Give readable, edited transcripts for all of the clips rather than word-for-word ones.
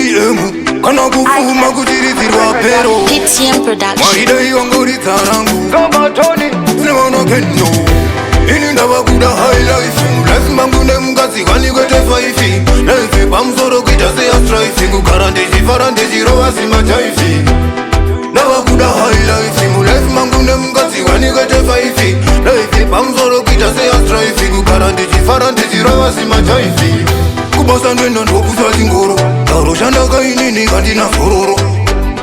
DM kana kufuma kuchirizirwa pero maidai wangoridza rangu kamatoni sinono kendo ini ndava kuda high life life mangu nemukadzi wanikwete 5 life pamusoro kuita seya strife kugara ndechifara ndechirova simajaifi ndava kuda high life life mangu nemukadzi wanikwete 5 life pamusoro kuita seya strife kugara ndechifara ndechirova simajaifi kubasa ndenda ndokusa chingoro daroshanda kainini kandina zororo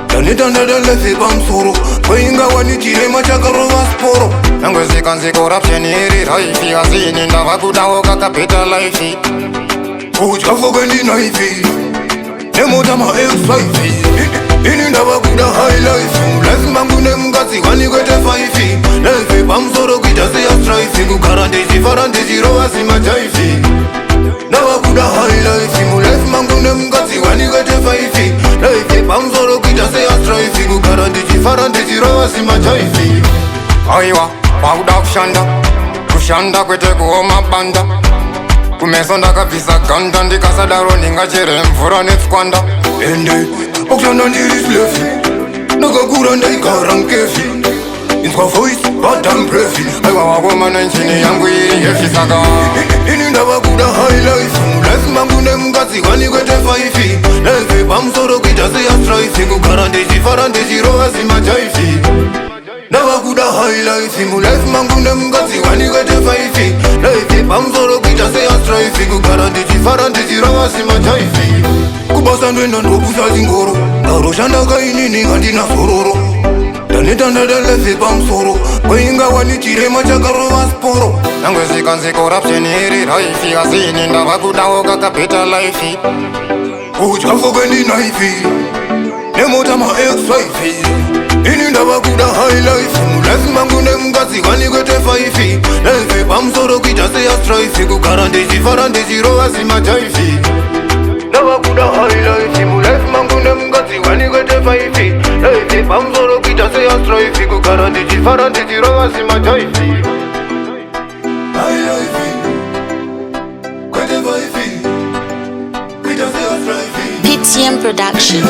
danetandadalefe pamusoro kwainga wani chirema chakarova sporo nangwezvikanzi corruption iri raifi asini ndava kudawo kakapeta laifi kudya fokendinaifi nemota ma-x5 ini ndava kuda high life life mangu nemukadzi wanikwete 5 life pamusoro kuita seya strife kugara ndechifara ndechirova simajaifi ndava kuda high life life mangu nemukadzi wanikwete 5 life pamusoro kuita seya strife kugara ndechifara ndechirova simajaifi aiwa pauda kushanda kwete kuoma banda kumeso ndakabvisa ganda ndikasadaro ndingachere mvura netswanda ende pakushanda ndiri slefi ndakakura ndaigara nkefi inzwa voice but I'm brefi aiwa wakomana nchini yangu iri yefi saka ini ndava kuda high life life mangu nemukadzi wanikwete 5 life pamusoro kuita seya strife kugara ndechifara ndechirova simajaifi ndava kuda high life life mangu nemukadzi wanikwete 5 life pamusoro kuita seya strife kugara ndechifara ndechirova simajaifi kubasa ndoenda ndokusa chingoro daroshanda kainini kandina zororo danetandadalefe pamusoro kwainga wani chirema chakarova sporo nangwezvikanzi corruption iri raifi asini ndava kudawo kakapeta laifi kudya fokendinaifi nemota ma-x5 ini ndava kuda high life life mangu nemukadzi wanikwete 5 life pamusoro kuita seya strife kugara ndechifara ndechirova simajaifi ndava kuda high life life mangu nemukadzi wanikwete 5 life pamusoro kuita seya strife kugara ndechifara ndechirova simajaifi high life kwete 5 kuita seya strife PTM Production.